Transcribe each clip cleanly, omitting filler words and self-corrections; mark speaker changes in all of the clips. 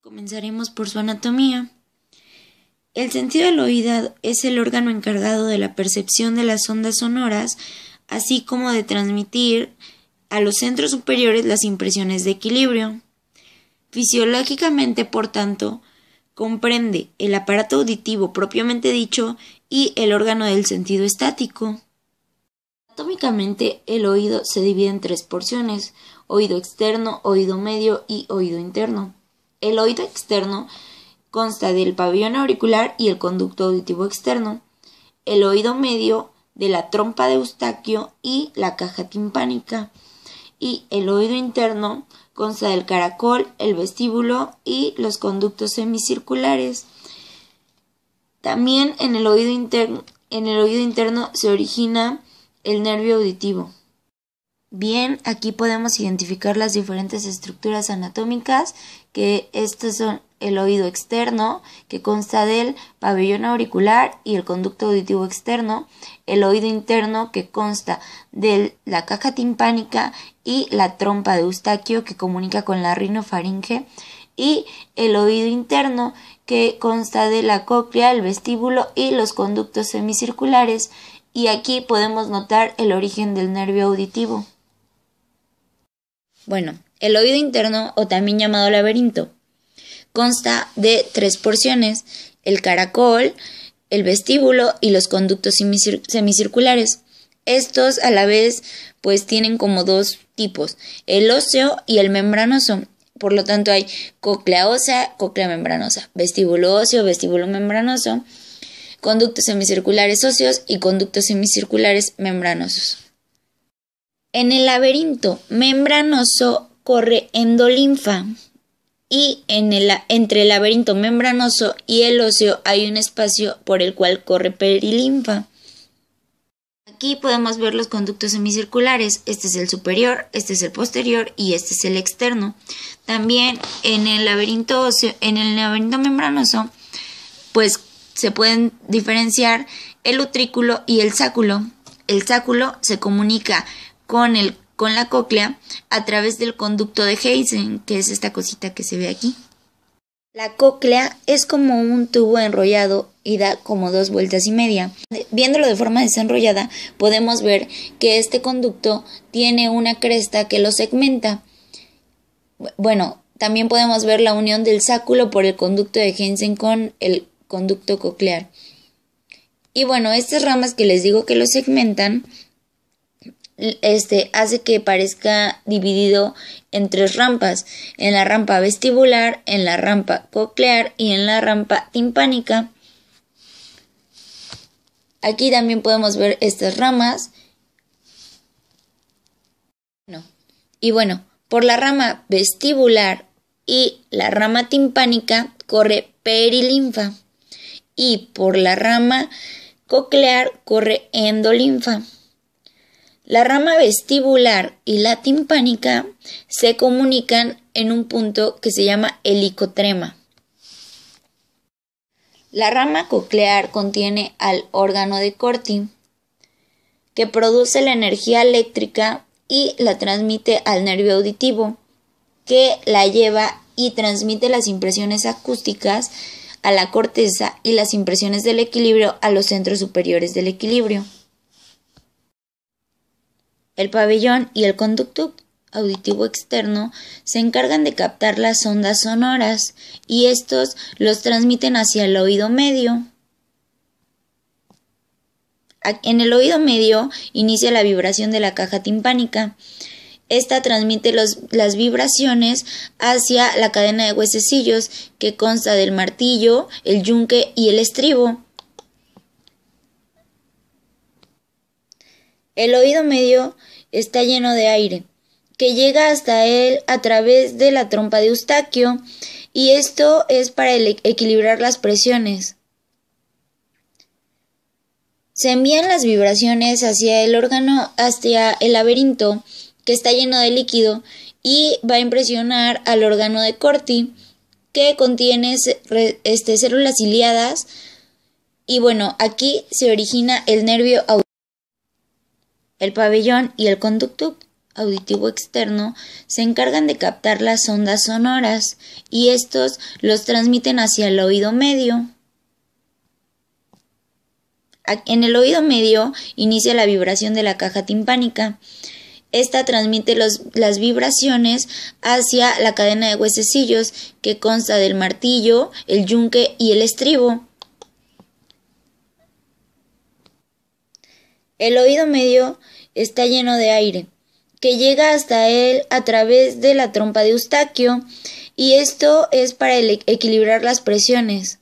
Speaker 1: Comenzaremos por su anatomía. El sentido del oído es el órgano encargado de la percepción de las ondas sonoras, así como de transmitir a los centros superiores las impresiones de equilibrio. Fisiológicamente, por tanto, comprende el aparato auditivo propiamente dicho y el órgano del sentido estático. Anatómicamente, el oído se divide en tres porciones: oído externo, oído medio y oído interno. El oído externo consta del pabellón auricular y el conducto auditivo externo, el oído medio de la trompa de Eustaquio y la caja timpánica, y el oído interno consta del caracol, el vestíbulo y los conductos semicirculares. También en el oído interno se origina el nervio auditivo. Bien, aquí podemos identificar las diferentes estructuras anatómicas, que estos son el oído externo, que consta del pabellón auricular y el conducto auditivo externo, el oído interno, que consta de la caja timpánica y la trompa de Eustaquio, que comunica con la rinofaringe, y el oído interno, que consta de la cóclea, el vestíbulo y los conductos semicirculares, y aquí podemos notar el origen del nervio auditivo. Bueno, el oído interno, o también llamado laberinto, consta de tres porciones: el caracol, el vestíbulo y los conductos semicirculares. Estos a la vez pues tienen como dos tipos: el óseo y el membranoso. Por lo tanto hay cóclea ósea, cóclea membranosa, vestíbulo óseo, vestíbulo membranoso, conductos semicirculares óseos y conductos semicirculares membranosos. En el laberinto membranoso corre endolinfa y entre el laberinto membranoso y el óseo hay un espacio por el cual corre perilinfa. Aquí podemos ver los conductos semicirculares. Este es el superior, este es el posterior y este es el externo. También en el laberinto membranoso, pues se pueden diferenciar el utrículo y el sáculo. El sáculo se comunica con la cóclea a través del conducto de Heysen, que es esta cosita que se ve aquí. La cóclea es como un tubo enrollado y da como 2 vueltas y media. Viéndolo de forma desenrollada, podemos ver que este conducto tiene una cresta que lo segmenta. Bueno, también podemos ver la unión del sáculo por el conducto de Heysen con el conducto coclear. Y bueno, estas ramas que les digo que lo segmentan, hace que parezca dividido en 3 rampas: en la rampa vestibular, en la rampa coclear y en la rampa timpánica. Aquí también podemos ver estas ramas. Y bueno, por la rama vestibular y la rama timpánica corre perilinfa, y por la rama coclear corre endolinfa. La rama vestibular y la timpánica se comunican en un punto que se llama helicotrema. La rama coclear contiene al órgano de Corti, que produce la energía eléctrica y la transmite al nervio auditivo, que la lleva y transmite las impresiones acústicas a la corteza y las impresiones del equilibrio a los centros superiores del equilibrio. El pabellón y el conducto auditivo externo se encargan de captar las ondas sonoras y estos los transmiten hacia el oído medio. En el oído medio inicia la vibración de la caja timpánica. Esta transmite las vibraciones hacia la cadena de huesecillos, que consta del martillo, el yunque y el estribo. El oído medio está lleno de aire, que llega hasta él a través de la trompa de Eustaquio, y esto es para equilibrar las presiones. Se envían las vibraciones hacia el laberinto, que está lleno de líquido, y va a impresionar al órgano de Corti, que contiene células ciliadas. Y bueno, aquí se origina el nervio auditivo, el pabellón y el conducto auditivo externo se encargan de captar las ondas sonoras y estos los transmiten hacia el oído medio. En el oído medio inicia la vibración de la caja timpánica. Esta transmite las vibraciones hacia la cadena de huesecillos que consta del martillo, el yunque y el estribo. El oído medio está lleno de aire, que llega hasta él a través de la trompa de Eustaquio, y esto es para equilibrar las presiones.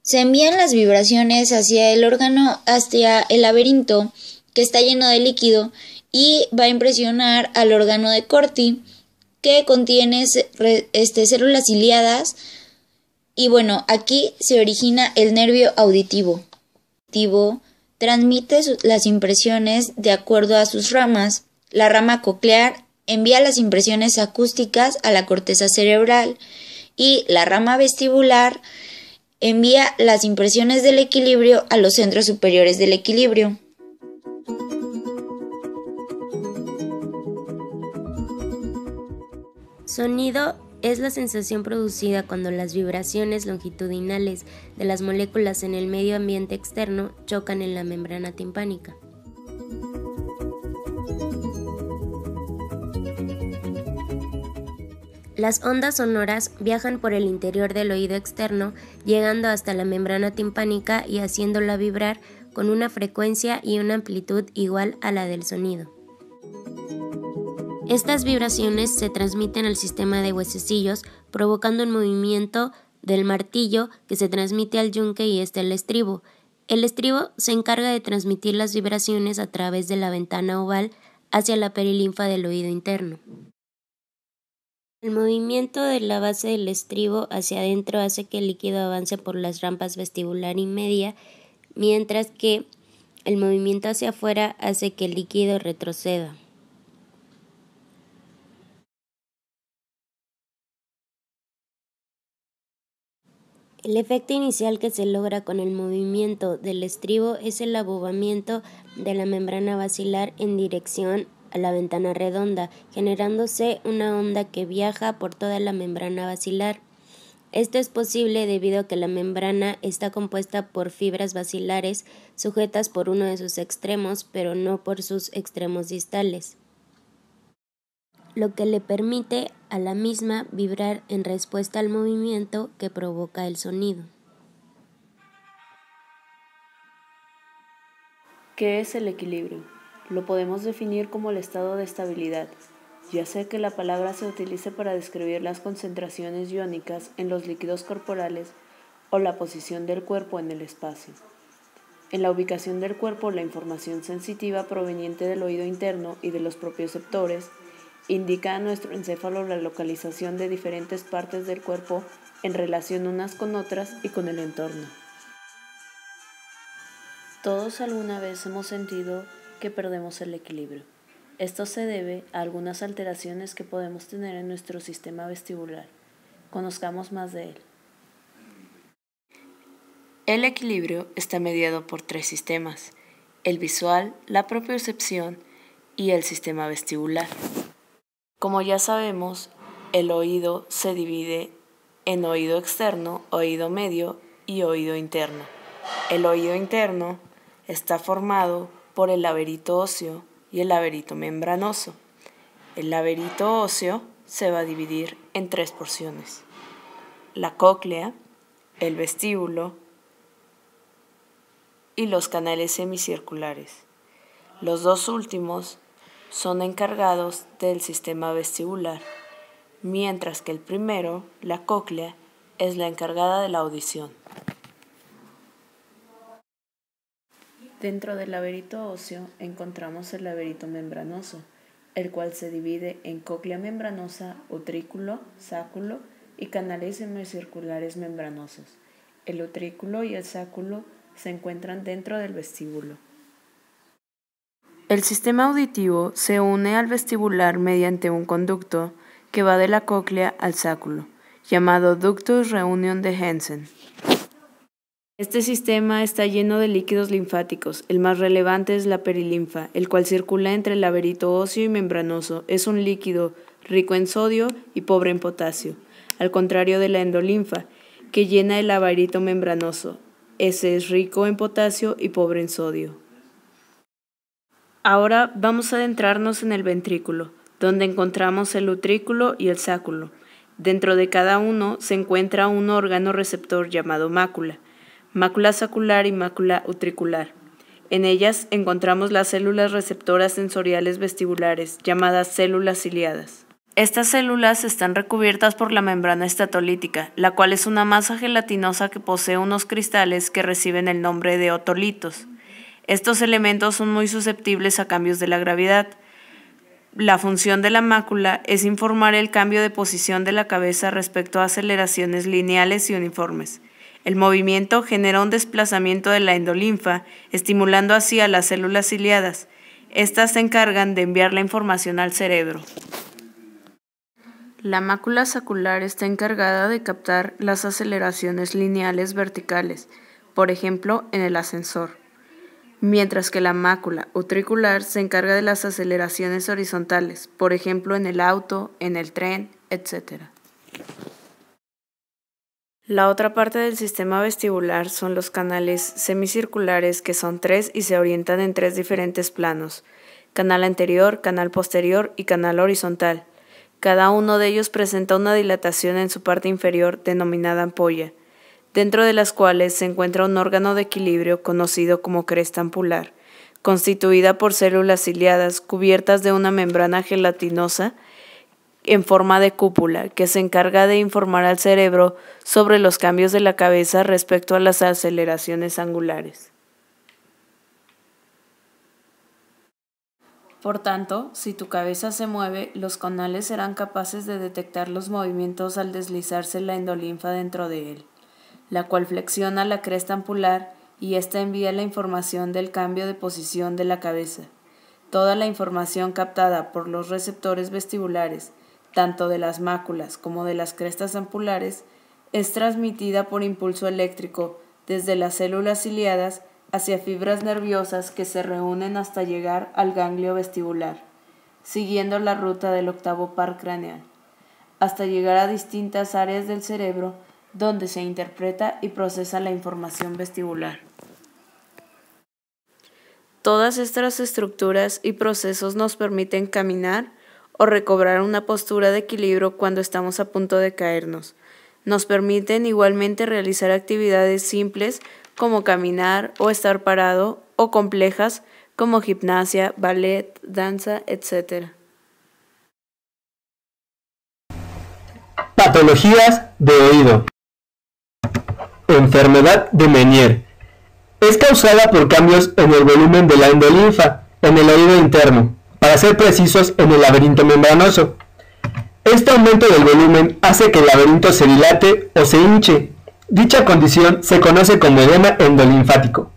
Speaker 1: Se envían las vibraciones hacia el órgano, hacia el laberinto, que está lleno de líquido, y va a impresionar al órgano de Corti, que contiene células ciliadas, y bueno, aquí se origina el nervio auditivo. Transmite las impresiones de acuerdo a sus ramas. La rama coclear envía las impresiones acústicas a la corteza cerebral y la rama vestibular envía las impresiones del equilibrio a los centros superiores del equilibrio.
Speaker 2: Sonido es la sensación producida cuando las vibraciones longitudinales de las moléculas en el medio ambiente externo chocan en la membrana timpánica. Las ondas sonoras viajan por el interior del oído externo, llegando hasta la membrana timpánica y haciéndola vibrar con una frecuencia y una amplitud igual a la del sonido. Estas vibraciones se transmiten al sistema de huesecillos, provocando un movimiento del martillo que se transmite al yunque y al estribo. El estribo se encarga de transmitir las vibraciones a través de la ventana oval hacia la perilinfa del oído interno. El movimiento de la base del estribo hacia adentro hace que el líquido avance por las rampas vestibular y media, mientras que el movimiento hacia afuera hace que el líquido retroceda. El efecto inicial que se logra con el movimiento del estribo es el abobamiento de la membrana basilar en dirección a la ventana redonda, generándose una onda que viaja por toda la membrana basilar. Esto es posible debido a que la membrana está compuesta por fibras basilares sujetas por uno de sus extremos, pero no por sus extremos distales, lo que le permite a la misma vibrar en respuesta al movimiento que provoca el sonido.
Speaker 3: ¿Qué es el equilibrio? Lo podemos definir como el estado de estabilidad, ya sea que la palabra se utilice para describir las concentraciones iónicas en los líquidos corporales o la posición del cuerpo en el espacio. En la ubicación del cuerpo, la información sensitiva proveniente del oído interno y de los propioceptores indica a nuestro encéfalo la localización de diferentes partes del cuerpo en relación unas con otras y con el entorno. Todos alguna vez hemos sentido que perdemos el equilibrio. Esto se debe a algunas alteraciones que podemos tener en nuestro sistema vestibular. Conozcamos más de él. El equilibrio está mediado por 3 sistemas: el visual, la propiocepción y el sistema vestibular. Como ya sabemos, el oído se divide en oído externo, oído medio y oído interno. El oído interno está formado por el laberito óseo y el laberito membranoso. El laberito óseo se va a dividir en 3 porciones: la cóclea, el vestíbulo y los canales semicirculares. Los 2 últimos son encargados del sistema vestibular, mientras que el primero, la cóclea, es la encargada de la audición. Dentro del laberito óseo encontramos el laberito membranoso, el cual se divide en cóclea membranosa, utrículo, sáculo y canales semicirculares membranosos. El utrículo y el sáculo se encuentran dentro del vestíbulo. El sistema auditivo se une al vestibular mediante un conducto que va de la cóclea al sáculo, llamado ductus reunion de Hensen. Este sistema está lleno de líquidos linfáticos. El más relevante es la perilinfa, el cual circula entre el laberito óseo y membranoso. Es un líquido rico en sodio y pobre en potasio, al contrario de la endolinfa, que llena el laberito membranoso. Ese es rico en potasio y pobre en sodio. Ahora vamos a adentrarnos en el ventrículo, donde encontramos el utrículo y el sáculo. Dentro de cada uno se encuentra un órgano receptor llamado mácula sacular y mácula utricular. En ellas encontramos las células receptoras sensoriales vestibulares, llamadas células ciliadas. Estas células están recubiertas por la membrana estatolítica, la cual es una masa gelatinosa que posee unos cristales que reciben el nombre de otolitos. Estos elementos son muy susceptibles a cambios de la gravedad. La función de la mácula es informar el cambio de posición de la cabeza respecto a aceleraciones lineales y uniformes. El movimiento genera un desplazamiento de la endolinfa, estimulando así a las células ciliadas. Estas se encargan de enviar la información al cerebro. La mácula sacular está encargada de captar las aceleraciones lineales verticales, por ejemplo, en el ascensor, mientras que la mácula utricular se encarga de las aceleraciones horizontales, por ejemplo, en el auto, en el tren, etc. La otra parte del sistema vestibular son los canales semicirculares, que son 3 y se orientan en 3 diferentes planos: canal anterior, canal posterior y canal horizontal. Cada uno de ellos presenta una dilatación en su parte inferior denominada ampolla, dentro de las cuales se encuentra un órgano de equilibrio conocido como cresta ampular, constituida por células ciliadas cubiertas de una membrana gelatinosa en forma de cúpula, que se encarga de informar al cerebro sobre los cambios de la cabeza respecto a las aceleraciones angulares. Por tanto, si tu cabeza se mueve, los canales serán capaces de detectar los movimientos al deslizarse la endolinfa dentro de él, la cual flexiona la cresta ampular y ésta envía la información del cambio de posición de la cabeza. Toda la información captada por los receptores vestibulares, tanto de las máculas como de las crestas ampulares, es transmitida por impulso eléctrico desde las células ciliadas hacia fibras nerviosas que se reúnen hasta llegar al ganglio vestibular, siguiendo la ruta del octavo par craneal, hasta llegar a distintas áreas del cerebro donde se interpreta y procesa la información vestibular. Todas estas estructuras y procesos nos permiten caminar o recobrar una postura de equilibrio cuando estamos a punto de caernos. Nos permiten igualmente realizar actividades simples como caminar o estar parado, o complejas como gimnasia, ballet, danza, etc.
Speaker 4: Patologías de oído. Enfermedad de Meniere. Es causada por cambios en el volumen de la endolinfa en el oído interno, para ser precisos, en el laberinto membranoso. Este aumento del volumen hace que el laberinto se dilate o se hinche. Dicha condición se conoce como edema endolinfático.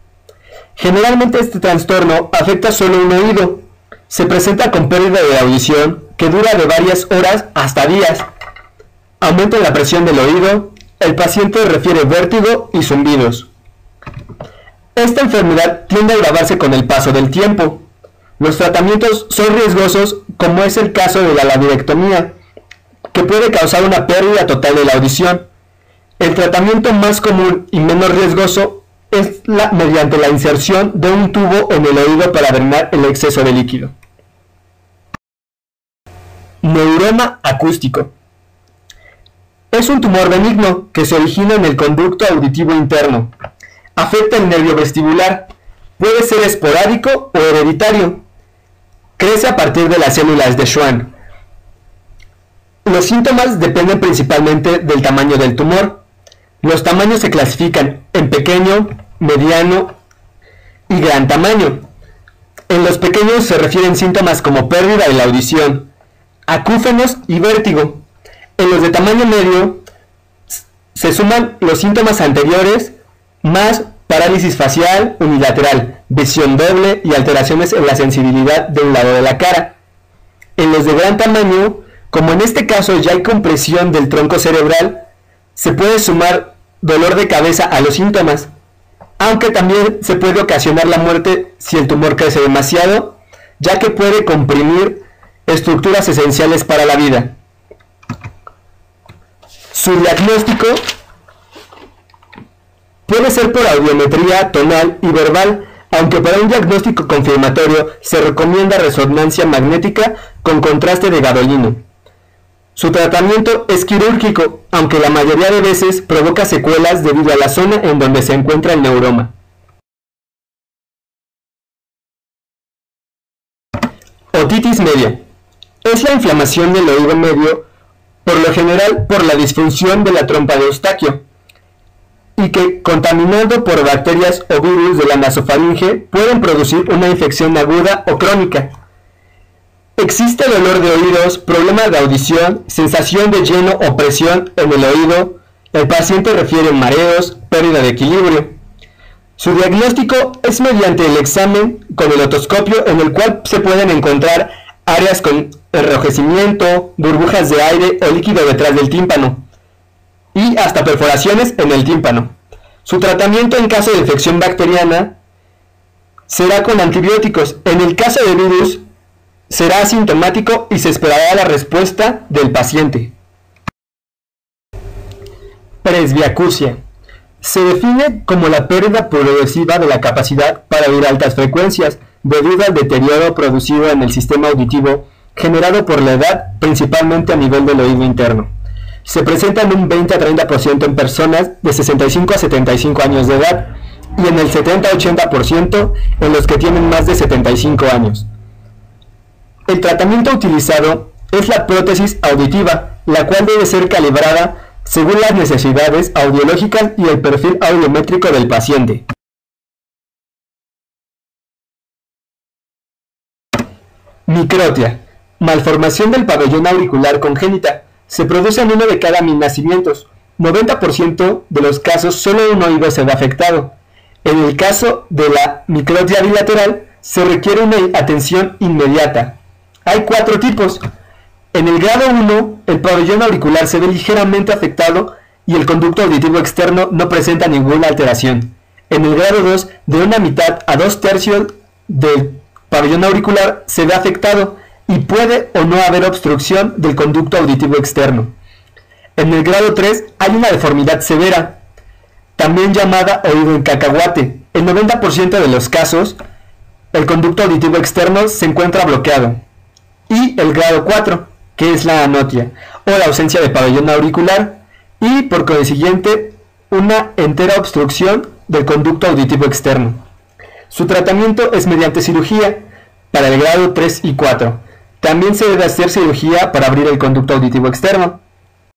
Speaker 4: Generalmente este trastorno afecta solo un oído. Se presenta con pérdida de audición que dura de varias horas hasta días. Aumenta la presión del oído. El paciente refiere vértigo y zumbidos. Esta enfermedad tiende a agravarse con el paso del tiempo. Los tratamientos son riesgosos, como es el caso de la labirectomía, que puede causar una pérdida total de la audición. El tratamiento más común y menos riesgoso es mediante la inserción de un tubo en el oído para drenar el exceso de líquido. Neuroma acústico. Es un tumor benigno que se origina en el conducto auditivo interno. Afecta el nervio vestibular. Puede ser esporádico o hereditario. Crece a partir de las células de Schwann. Los síntomas dependen principalmente del tamaño del tumor. Los tamaños se clasifican en pequeño, mediano y gran tamaño. En los pequeños se refieren síntomas como pérdida de la audición, acúfenos y vértigo. En los de tamaño medio se suman los síntomas anteriores más parálisis facial unilateral, visión doble y alteraciones en la sensibilidad de un lado de la cara. En los de gran tamaño, como en este caso ya hay compresión del tronco cerebral, se puede sumar dolor de cabeza a los síntomas, aunque también se puede ocasionar la muerte si el tumor crece demasiado, ya que puede comprimir estructuras esenciales para la vida. Su diagnóstico puede ser por audiometría tonal y verbal, aunque para un diagnóstico confirmatorio se recomienda resonancia magnética con contraste de gadolino. Su tratamiento es quirúrgico, aunque la mayoría de veces provoca secuelas debido a la zona en donde se encuentra el neuroma. Otitis media. Es la inflamación del oído medio, por lo general por la disfunción de la trompa de Eustaquio, y que, contaminado por bacterias o virus de la nasofaringe, pueden producir una infección aguda o crónica. Existe dolor de oídos, problemas de audición, sensación de lleno o presión en el oído. El paciente refiere mareos, pérdida de equilibrio. Su diagnóstico es mediante el examen con el otoscopio, en el cual se pueden encontrar áreas con enrojecimiento, burbujas de aire o líquido detrás del tímpano, y hasta perforaciones en el tímpano. Su tratamiento en caso de infección bacteriana será con antibióticos. En el caso de virus, será asintomático y se esperará la respuesta del paciente. Presbiacusia. Se define como la pérdida progresiva de la capacidad para oír altas frecuencias debido al deterioro producido en el sistema auditivo generado por la edad, principalmente a nivel del oído interno. Se presenta en un 20 a 30% en personas de 65 a 75 años de edad y en el 70 a 80% en los que tienen más de 75 años. El tratamiento utilizado es la prótesis auditiva, la cual debe ser calibrada según las necesidades audiológicas y el perfil audiométrico del paciente. Microtia. Malformación del pabellón auricular congénita. Se produce en 1 de cada 1000 nacimientos. 90% de los casos solo un oído se ve afectado. En el caso de la microtia bilateral se requiere una atención inmediata. Hay 4 tipos. En el grado 1, el pabellón auricular se ve ligeramente afectado y el conducto auditivo externo no presenta ninguna alteración. En el grado 2, de una mitad a 2/3 del pabellón auricular se ve afectado y puede o no haber obstrucción del conducto auditivo externo. En el grado 3 hay una deformidad severa, también llamada oído en cacahuate. En 90% de los casos, el conducto auditivo externo se encuentra bloqueado. Y el grado 4, que es la anotia, o la ausencia de pabellón auricular, y por consiguiente, una entera obstrucción del conducto auditivo externo. Su tratamiento es mediante cirugía para el grado 3 y 4. También se debe hacer cirugía para abrir el conducto auditivo externo.